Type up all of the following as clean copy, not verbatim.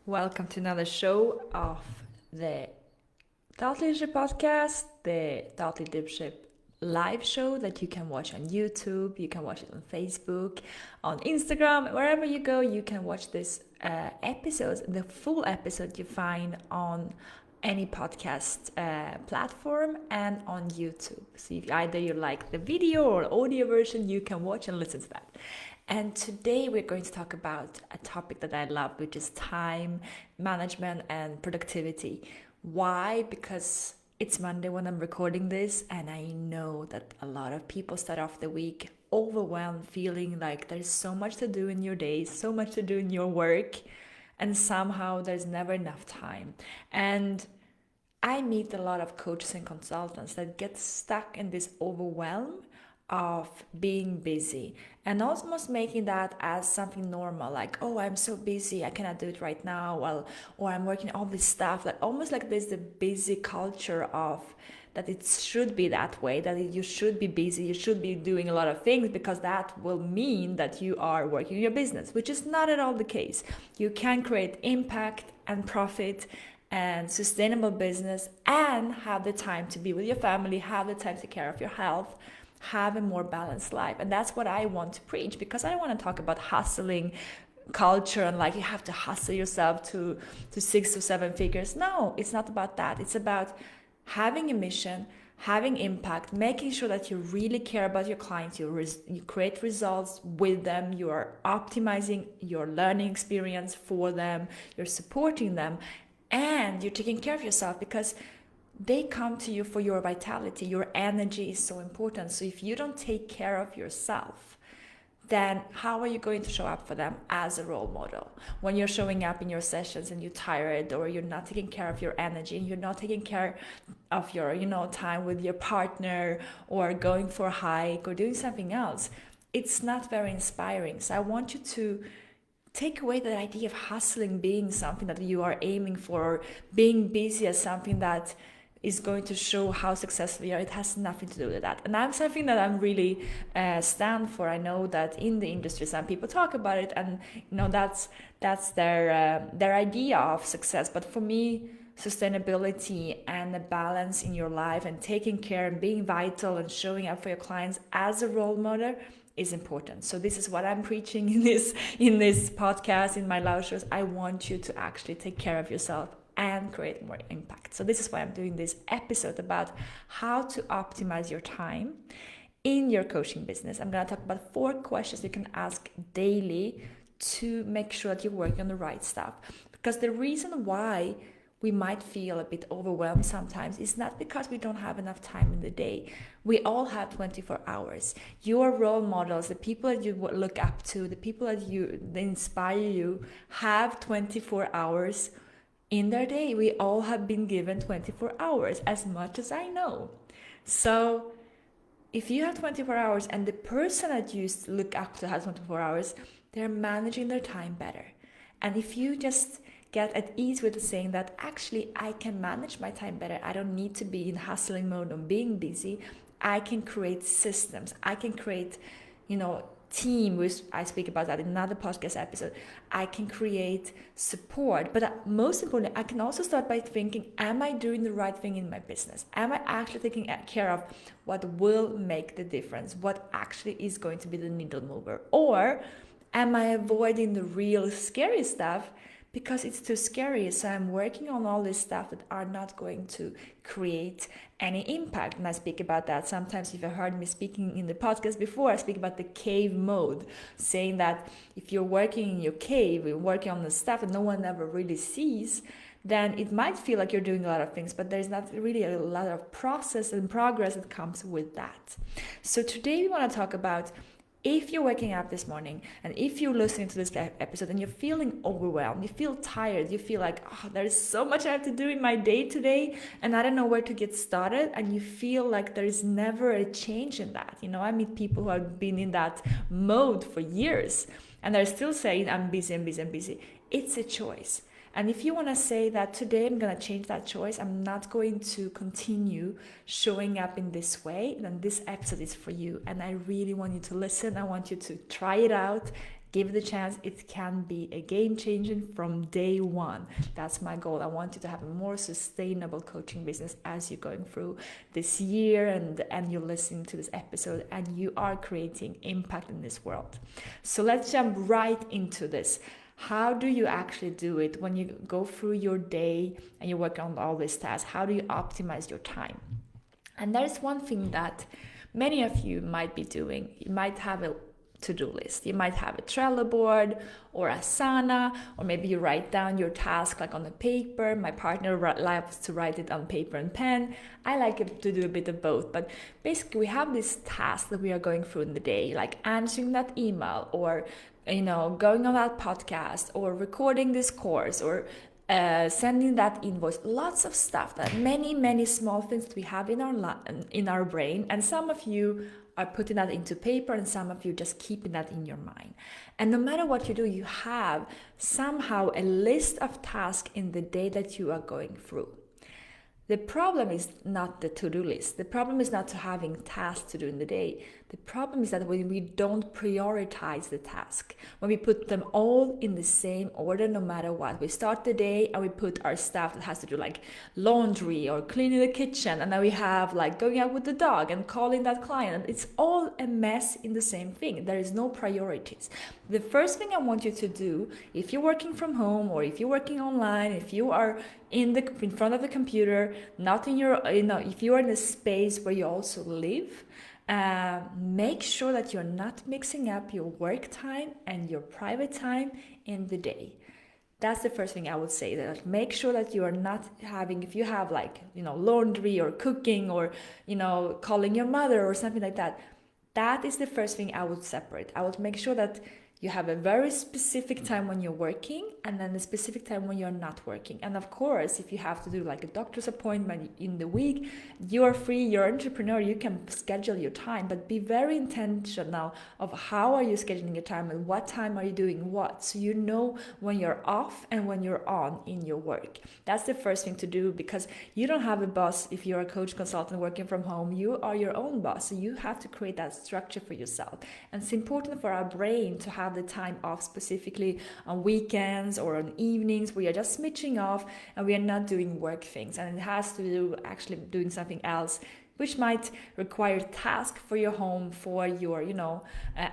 Welcome to another show of the Thought Leadership Podcast, the Thought Leadership live show that you can watch on YouTube, you can watch it on Facebook, on Instagram, wherever you go, you can watch this episode. The full episode you find on any podcast platform and on YouTube. So if either you like the video or audio version, you can watch and listen to that. And today we're going to talk about a topic that I love, which is time management and productivity. Why? Because it's Monday when I'm recording this, and I know that a lot of people start off the week overwhelmed, feeling like there's so much to do in your days, so much to do in your work, and somehow there's never enough time. And I meet a lot of coaches and consultants that get stuck in this overwhelm of being busy and almost making that as something normal, like, oh, I'm so busy, I cannot do it right now, well, or I'm working all this stuff, like almost like there's the busy culture of that it should be that way, that you should be busy, you should be doing a lot of things because that will mean that you are working your business, which is not at all the case. You can create impact and profit and sustainable business and have the time to be with your family, have the time to take care of your health, have a more balanced life. And that's what I want to preach, because I don't want to talk about hustling culture and like you have to hustle yourself to 6 or 7 figures. No, it's not about that. It's about having a mission, having impact, making sure that you really care about your clients, you create results with them, you are optimizing your learning experience for them, you're supporting them, and you're taking care of yourself, because they come to you for your vitality. Your energy is so important. So if you don't take care of yourself, then how are you going to show up for them as a role model when you're showing up in your sessions and you're tired, or you're not taking care of your energy, and you're not taking care of your time with your partner, or going for a hike or doing something else? It's not very inspiring. So I want you to take away the idea of hustling being something that you are aiming for, or being busy as something that is going to show how successful you are. It has nothing to do with that. And I'm something that I'm really stand for. I know that in the industry some people talk about it, and that's their idea of success. But for me, sustainability and a balance in your life and taking care and being vital and showing up for your clients as a role model is important. So this is what I'm preaching in this podcast, in my live shows. I want you to actually take care of yourself and create more impact. So this is why I'm doing this episode about how to optimize your time in your coaching business. I'm going to talk about 4 questions you can ask daily to make sure that you're working on the right stuff. Because the reason why we might feel a bit overwhelmed sometimes is not because we don't have enough time in the day. We all have 24 hours. Your role models, the people that you look up to, the people that inspire you, have 24 hours in their day. We all have been given 24 hours, as much as I know. So if you have 24 hours and the person that you look up to has 24 hours, they're managing their time better. And if you just get at ease with saying that actually I can manage my time better, I don't need to be in hustling mode or being busy, I can create systems, I can create, team, which I speak about that in another podcast episode. I can create support, but most importantly, I can also start by thinking, am I doing the right thing in my business? Am I actually taking care of what will make the difference? What actually is going to be the needle mover? Or am I avoiding the real scary stuff because it's too scary? So I'm working on all this stuff that are not going to create any impact. And I speak about that sometimes. If you heard me speaking in the podcast before, I speak about the cave mode, saying that if you're working in your cave, you're working on the stuff that no one ever really sees, then it might feel like you're doing a lot of things, but there's not really a lot of process and progress that comes with that. So today we want to talk about, if you're waking up this morning and if you're listening to this episode and you're feeling overwhelmed, you feel tired, you feel like, oh, there's so much I have to do in my day today and I don't know where to get started, and you feel like there's never a change in that. I meet people who have been in that mode for years and they're still saying, I'm busy, I'm busy, I'm busy. It's a choice. And if you want to say that today I'm going to change that choice, I'm not going to continue showing up in this way, then this episode is for you. And I really want you to listen. I want you to try it out Give it a chance. It can be a game changer from day one. That's my goal. I want you to have a more sustainable coaching business as you're going through this year and you're listening to this episode and you are creating impact in this world. So let's jump right into this. How do you actually do it when you go through your day and you work on all these tasks? How do you optimize your time? And there's one thing that many of you might be doing. You might have a to-do list. You might have a Trello board or Asana, or maybe you write down your task like on a paper. My partner likes to write it on paper and pen. I like to do a bit of both, but basically we have this task that we are going through in the day, like answering that email, or going on that podcast, or recording this course, or sending that invoice. Lots of stuff, that many small things that we have in our brain, and some of you are putting that into paper and some of you just keeping that in your mind. And no matter what you do, you have somehow a list of tasks in the day that you are going through. The problem is not the to-do list. The problem is not having tasks to do in the day. The problem is that when we don't prioritize the task, when we put them all in the same order, no matter what. We start the day and we put our stuff that has to do like laundry or cleaning the kitchen, and then we have like going out with the dog and calling that client. And it's all a mess in the same thing. There is no priorities. The first thing I want you to do, if you're working from home or if you're working online, if you are in front of the computer, not in your, if you are in a space where you also live, make sure that you're not mixing up your work time and your private time in the day. That's the first thing I would say. That make sure that you are not having, if you have like, laundry or cooking or, calling your mother or something like that, that is the first thing I would separate. I would make sure that you have a very specific time when you're working and then a specific time when you're not working. And of course, if you have to do like a doctor's appointment in the week, you're free, you're an entrepreneur, you can schedule your time, but be very intentional of how are you scheduling your time and what time are you doing what, so you know when you're off and when you're on in your work. That's the first thing to do, because you don't have a boss if you're a coach consultant working from home. You are your own boss, so you have to create that structure for yourself. And it's important for our brain to have the time off, specifically on weekends or on evenings where you're just switching off and we are not doing work things, and it has to do actually doing something else, which might require task for your home, for your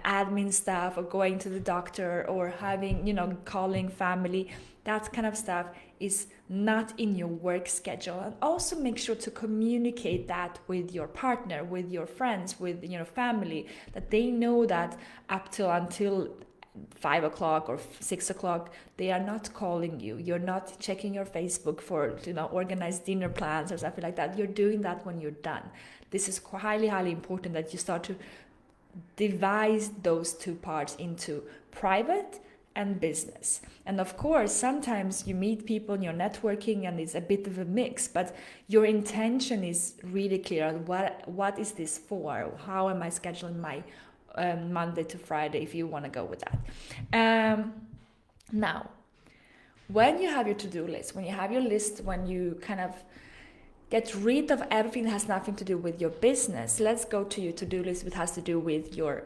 admin stuff, or going to the doctor, or having calling family. That kind of stuff is not in your work schedule. And also make sure to communicate that with your partner, with your friends, with family, that they know that until 5 o'clock or 6 o'clock, they are not calling you. You're not checking your Facebook for organized dinner plans or something like that. You're doing that when you're done. This is highly important that you start to divide those two parts into private and business. And of course, sometimes you meet people and you're networking and it's a bit of a mix, but your intention is really clear. What is this for? How am I scheduling my Monday to Friday, if you want to go with that. Now, when you have your to-do list, when you have your list, when you kind of get rid of everything that has nothing to do with your business, let's go to your to-do list that has to do with your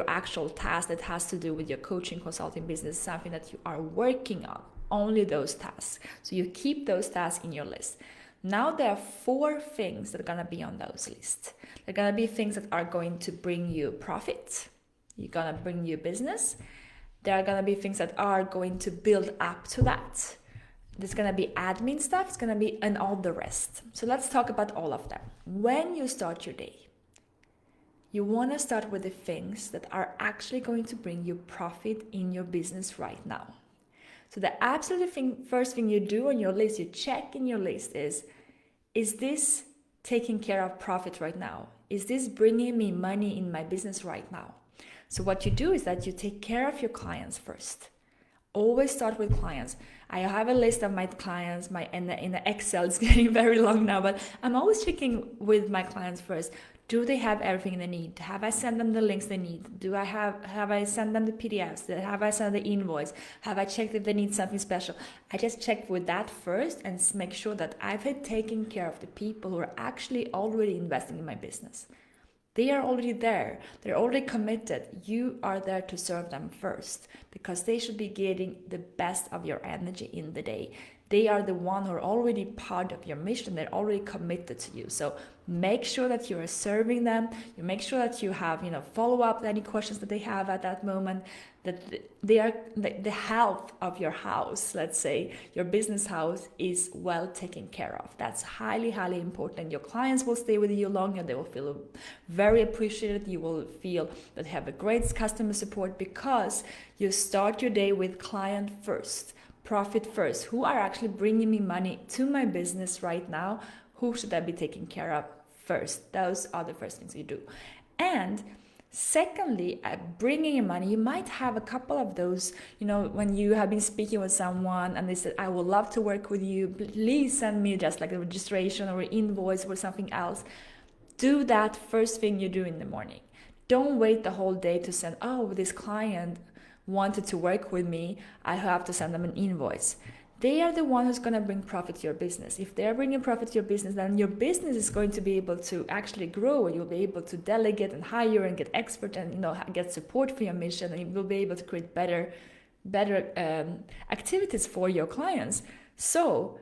actual task, that has to do with your coaching, consulting business, something that you are working on, only those tasks. So you keep those tasks in your list. Now there are 4 things that are going to be on those lists. They're going to be things that are going to bring you profit. You're going to bring you business. There are going to be things that are going to build up to that. There's going to be admin stuff. It's going to be and all the rest. So let's talk about all of them. When you start your day, you want to start with the things that are actually going to bring you profit in your business right now. So the absolute first thing you do on your list, you check in your list is this taking care of profit right now? Is this bringing me money in my business right now? So what you do is that you take care of your clients first. Always start with clients. I have a list of my clients, in the Excel, it's getting very long now, but I'm always checking with my clients first. Do they have everything they need? Have I sent them the links they need? Have I sent them the PDFs? Have I sent the invoice? Have I checked if they need something special? I just check with that first and make sure that I've taken care of the people who are actually already investing in my business. They are already there. They're already committed. You are there to serve them first because they should be getting the best of your energy in the day. They are the one who are already part of your mission. They're already committed to you. So make sure that you are serving them. You make sure that you have, follow up any questions that they have at that moment, that they are the health of your house, let's say your business house, is well taken care of. That's highly, highly important. Your clients will stay with you longer. They will feel very appreciated. You will feel that you have a great customer support because you start your day with client first, profit first. Who are actually bringing me money to my business right now? Who should I be taking care of first? Those are the first things you do. And secondly, bringing in money, you might have a couple of those, when you have been speaking with someone and they said, I would love to work with you, please send me just like a registration or an invoice or something else. Do that first thing you do in the morning. Don't wait the whole day to send, this client wanted to work with me, I have to send them an invoice. They are the one who's going to bring profit to your business. If they're bringing profit to your business, then your business is going to be able to actually grow. You'll be able to delegate and hire and get expert and get support for your mission, and you will be able to create better activities for your clients. So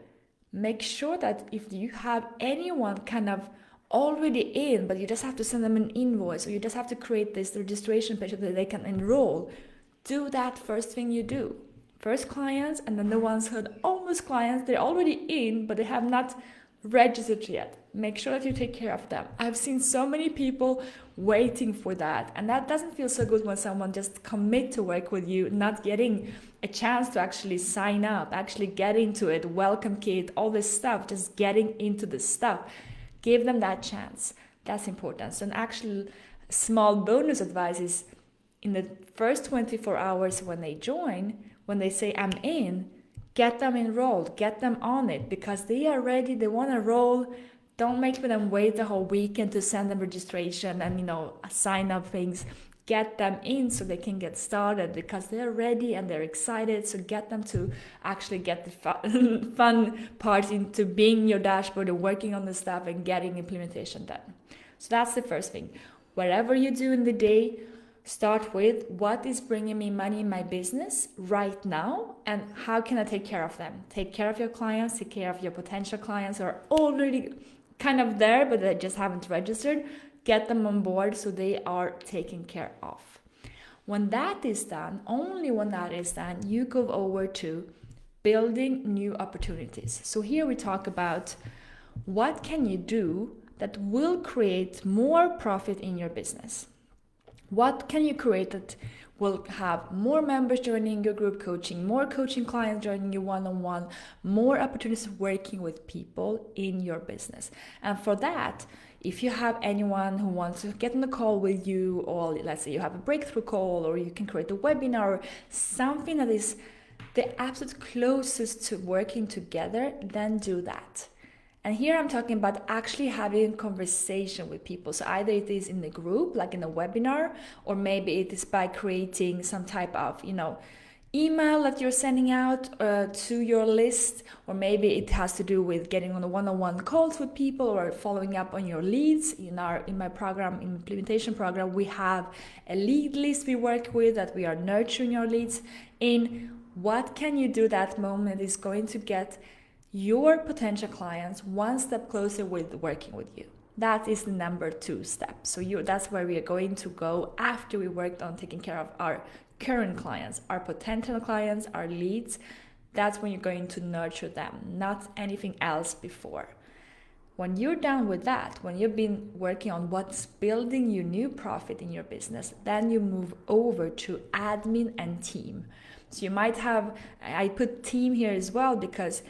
make sure that if you have anyone kind of already in, but you just have to send them an invoice, or you just have to create this registration page so that they can enroll, do that first thing you do. First clients, and then the ones who are almost clients, they're already in, but they have not registered yet. Make sure that you take care of them. I've seen so many people waiting for that, and that doesn't feel so good when someone just commit to work with you, not getting a chance to actually sign up, actually get into it, welcome kit, all this stuff, just getting into the stuff. Give them that chance. That's important. So an actual small bonus advice is, in the first 24 hours when they join, when they say I'm in, get them enrolled, get them on it, because they are ready, they want to roll. Don't make them wait the whole weekend to send them registration and sign up things. Get them in so they can get started, because they're ready and they're excited. So get them to actually get the fun part into being your dashboard and working on the stuff and getting implementation done. So that's the first thing. Whatever you do in the day, start with what is bringing me money in my business right now, and how can I take care of them? Take care of your clients, take care of your potential clients who are already kind of there, but they just haven't registered. Get them on board so they are taken care of. When that is done, only when that is done, you go over to building new opportunities. So here we talk about what can you do that will create more profit in your business. What can you create that will have more members joining your group coaching, more coaching clients joining you one-on-one, more opportunities working with people in your business? And for that, if you have anyone who wants to get on a call with you, or let's say you have a breakthrough call, or you can create a webinar, or something that is the absolute closest to working together, then do that. And here I'm talking about actually having a conversation with people. So either it is in the group, like in a webinar, or maybe it is by creating some type of, email that you're sending out to your list, or maybe it has to do with getting on a one-on-one calls with people, or following up on your leads. In my program, implementation program, we have a lead list we work with that we are nurturing your leads in. What can you do that moment is going to get your potential clients one step closer with working with you. That is the number 2 step. So that's where we are going to go after we worked on taking care of our current clients, our potential clients, our leads. That's when you're going to nurture them, not anything else before. When you're done with that, when you've been working on what's building you new profit in your business, then you move over to admin and team. So you might have, I put team here as well, because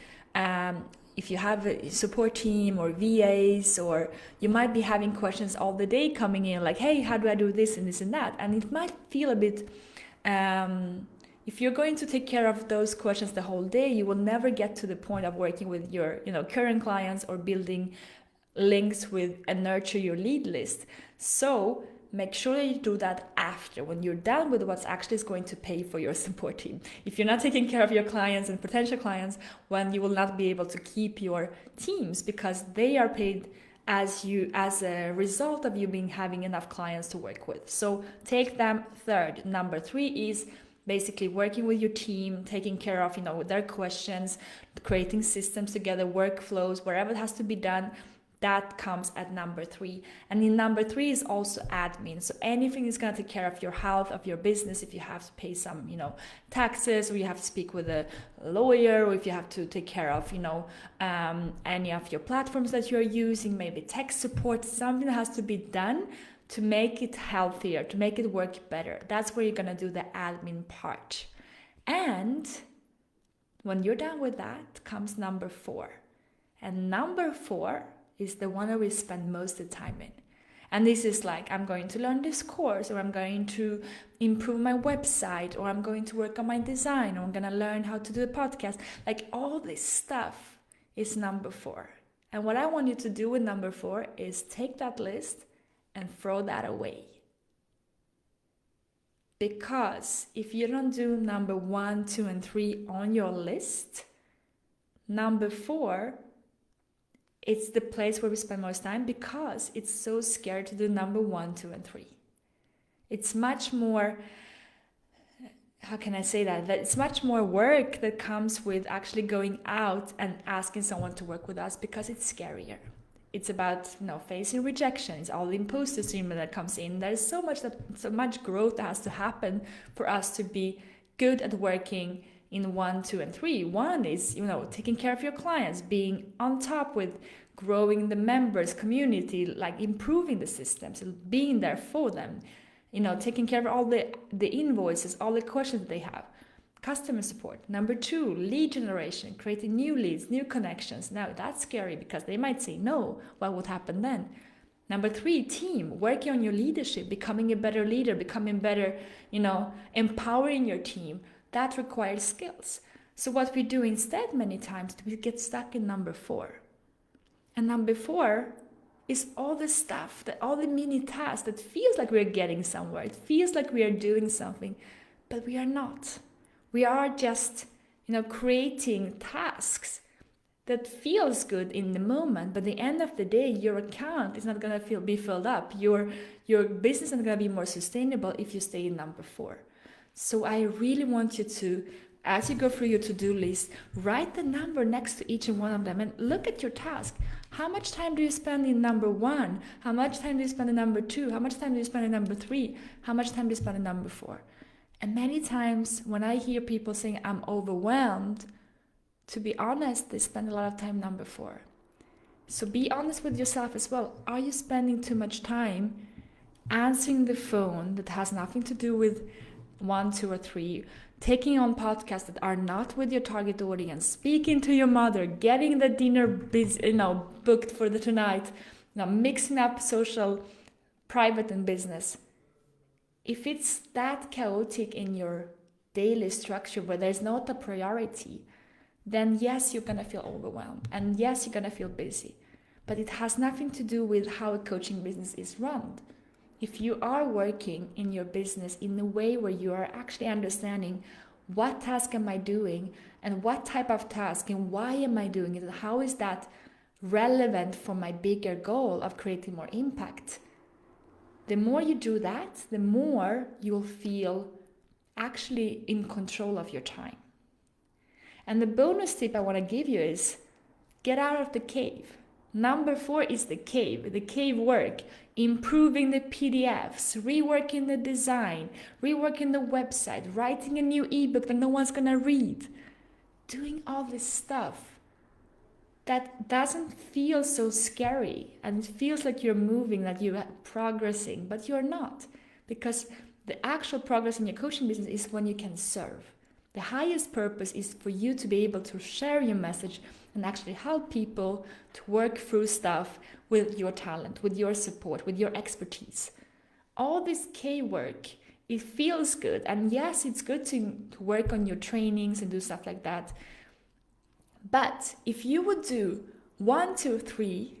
if you have a support team or VAs, or you might be having questions all the day coming in like, hey, how do I do this and this and that? And it might feel a bit, if you're going to take care of those questions the whole day, you will never get to the point of working with your current clients or building links with and nurture your lead list. So make sure that you do that after, when you're done with what's actually is going to pay for your support team. If you're not taking care of your clients and potential clients, when you will not be able to keep your teams, because they are paid as a result of you having enough clients to work with. So take them third. Number 3 is basically working with your team, taking care of their questions, creating systems together, workflows, wherever it has to be done. That comes at number 3. And in number 3 is also admin. So anything is going to take care of your health, of your business. If you have to pay some, taxes, or you have to speak with a lawyer, or if you have to take care of, any of your platforms that you're using, maybe tech support, something that has to be done to make it healthier, to make it work better. That's where you're going to do the admin part. And when you're done with that, comes number 4. And number 4 is the one that we spend most of the time in. And this is like, I'm going to learn this course, or I'm going to improve my website, or I'm going to work on my design, or I'm going to learn how to do a podcast. Like, all this stuff is number 4. And what I want you to do with number 4 is take that list and throw that away. Because if you don't do number 1, 2, and 3 on your list, number 4, it's the place where we spend most time, because it's so scary to do number 1, 2, and 3. It's much more, how can I say that? That it's much more work that comes with actually going out and asking someone to work with us, because it's scarier. It's about facing rejection. It's all the imposter syndrome that comes in. There's so much growth that has to happen for us to be good at working in 1, 2, and 3. 1 is, taking care of your clients, being on top with growing the members community, like improving the systems, being there for them, taking care of all the invoices, all the questions that they have. Customer support. Number 2, lead generation, creating new leads, new connections. Now that's scary, because they might say no. What would happen then? Number 3, team, working on your leadership, becoming a better leader, becoming better, empowering your team. That requires skills. So what we do instead many times, we get stuck in number 4. And number 4 is all the stuff, all the mini tasks that feels like we're getting somewhere. It feels like we are doing something, but we are not. We are just, creating tasks that feels good in the moment, but at the end of the day, your account is not going to be filled up. Your business is not going to be more sustainable if you stay in number 4. So I really want you to, as you go through your to-do list, write the number next to each and one of them and look at your task. How much time do you spend in number 1? How much time do you spend in number 2? How much time do you spend in number 3? How much time do you spend in number 4? And many times when I hear people saying, I'm overwhelmed, to be honest, they spend a lot of time number 4. So be honest with yourself as well. Are you spending too much time answering the phone that has nothing to do with 1, 2, or 3, taking on podcasts that are not with your target audience, speaking to your mother, getting the dinner booked for the tonight, mixing up social, private, and business? If it's that chaotic in your daily structure where there's not a priority, then yes, you're going to feel overwhelmed, and yes, you're going to feel busy. But it has nothing to do with how a coaching business is run. If you are working in your business in a way where you are actually understanding what task am I doing, and what type of task, and why am I doing it, and how is that relevant for my bigger goal of creating more impact, the more you do that, the more you'll feel actually in control of your time. And the bonus tip I want to give you is get out of the cave. Number 4 is the cave work, improving the PDFs, reworking the design, reworking the website, writing a new ebook that no one's going to read, doing all this stuff that doesn't feel so scary, and it feels like you're moving, that you're progressing, but you're not, because the actual progress in your coaching business is when you can serve. The highest purpose is for you to be able to share your message and actually help people to work through stuff with your talent, with your support, with your expertise. All this K work, it feels good, and yes, it's good to work on your trainings and do stuff like that. But if you would do 1, 2, 3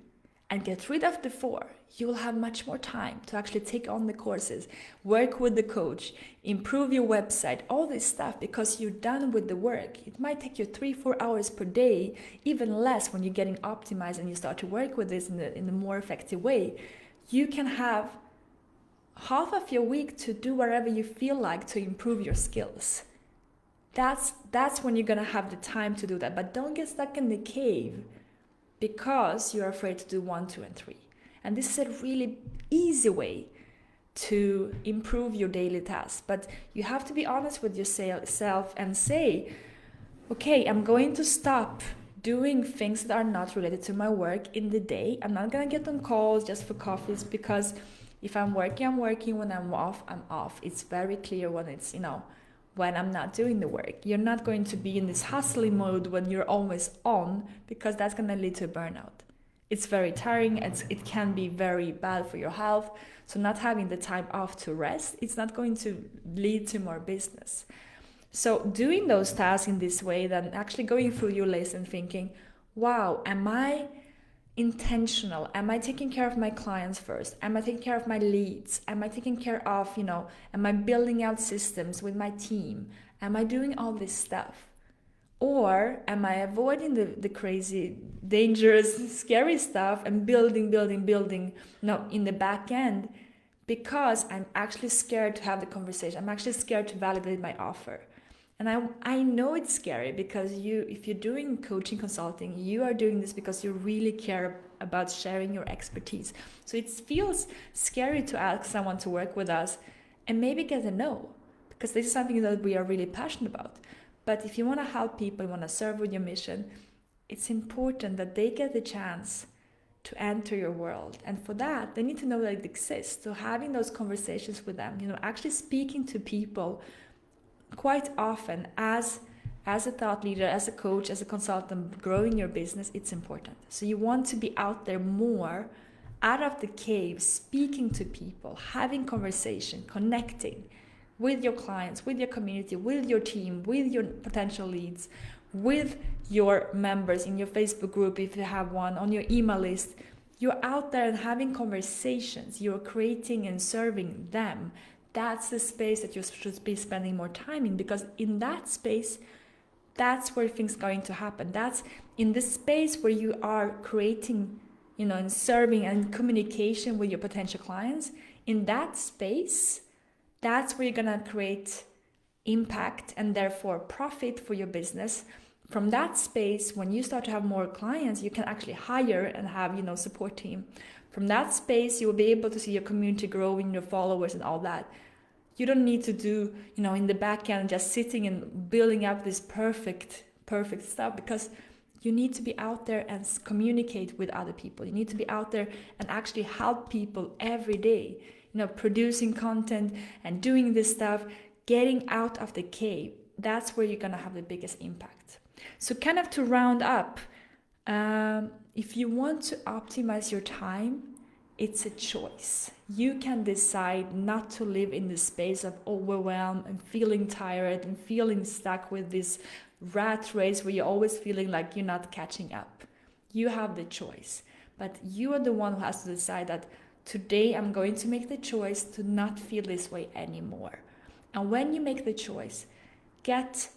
and get rid of the 4, you will have much more time to actually take on the courses, work with the coach, improve your website, all this stuff, because you're done with the work. It might take you 3-4 hours per day, even less when you're getting optimized and you start to work with this in a more effective way. You can have half of your week to do whatever you feel like to improve your skills. That's when you're gonna have the time to do that. But don't get stuck in the cave because you're afraid to do 1, 2, and 3. And this is a really easy way to improve your daily tasks. But you have to be honest with yourself and say, okay, I'm going to stop doing things that are not related to my work in the day. I'm not gonna get on calls just for coffees, because if I'm working, I'm working. When I'm off, I'm off. It's very clear when it's, when I'm not doing the work. You're not going to be in this hustling mode when you're always on, because that's going to lead to burnout. It's very tiring. It can be very bad for your health. So not having the time off to rest, it's not going to lead to more business. So doing those tasks in this way, then actually going through your list and thinking, wow, am I intentional? Am I taking care of my clients first? Am I taking care of my leads? Am I taking care of, am I building out systems with my team? Am I doing all this stuff? Or am I avoiding the crazy, dangerous, scary stuff and building, in the back end, because I'm actually scared to have the conversation. I'm actually scared to validate my offer. And I know it's scary, because if you're doing coaching consulting, you are doing this because you really care about sharing your expertise. So it feels scary to ask someone to work with us and maybe get a no, because this is something that we are really passionate about. But if you want to help people, you want to serve with your mission, it's important that they get the chance to enter your world. And for that, they need to know that it exists. So having those conversations with them, actually speaking to people quite often as a thought leader, as a coach, as a consultant, growing your business, it's important. So you want to be out there more, out of the cave, speaking to people, having conversation, connecting with your clients, with your community, with your team, with your potential leads, with your members in your Facebook group, if you have one, on your email list. You're out there and having conversations. You're creating and serving them. That's the space that you should be spending more time in, because in that space, that's where things are going to happen. That's in the space where you are creating, and serving and communication with your potential clients. In that space, that's where you're going to create impact and therefore profit for your business. From that space, when you start to have more clients, you can actually hire and have, support team. From that space, you will be able to see your community growing, your followers and all that. You don't need to do, in the back end, just sitting and building up this perfect stuff, because you need to be out there and communicate with other people. You need to be out there and actually help people every day, producing content and doing this stuff, getting out of the cave. That's where you're going to have the biggest impact. So kind of to round up, if you want to optimize your time, it's a choice. You can decide not to live in the space of overwhelm and feeling tired and feeling stuck with this rat race where you're always feeling like you're not catching up. You have the choice, but you are the one who has to decide that today I'm going to make the choice to not feel this way anymore. And when you make the choice, get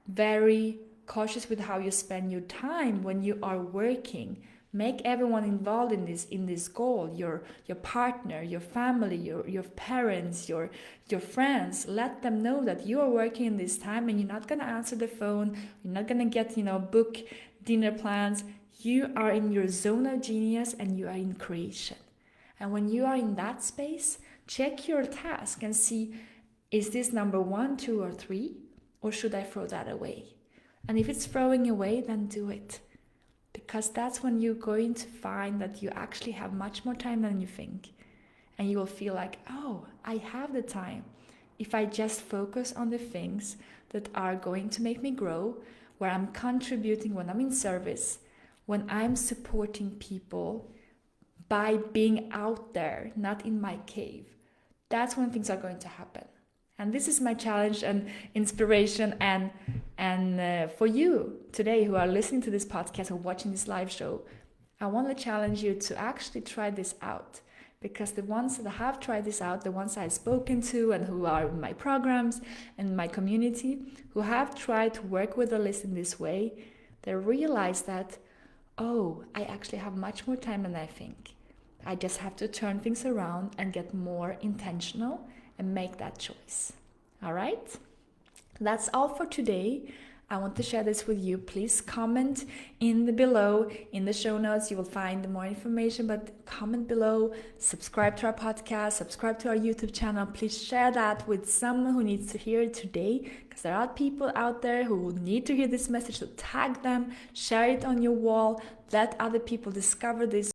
very cautious with how you spend your time when you are working. Make everyone involved in this goal, your partner, your family, your parents, your friends. Let them know that you are working in this time and you're not going to answer the phone. You're not going to get, book dinner plans. You are in your zone of genius and you are in creation. And when you are in that space, check your task and see, is this number 1, 2, or 3? Or should I throw that away? And if it's throwing away, then do it. Because that's when you're going to find that you actually have much more time than you think. And you will feel like, oh, I have the time. If I just focus on the things that are going to make me grow, where I'm contributing, when I'm in service, when I'm supporting people by being out there, not in my cave, that's when things are going to happen. And this is my challenge and inspiration and for you today who are listening to this podcast or watching this live show, I want to challenge you to actually try this out, because the ones that have tried this out, the ones I've spoken to and who are in my programs and my community, who have tried to work with a list in this way, they realize that, oh, I actually have much more time than I think. I just have to turn things around and get more intentional and make that choice. All right? That's all for today. I want to share this with you. Please comment in the below. In the show notes, you will find more information, but comment below. Subscribe to our podcast, subscribe to our YouTube channel. Please share that with someone who needs to hear it today, because there are people out there who need to hear this message. So tag them, share it on your wall, let other people discover this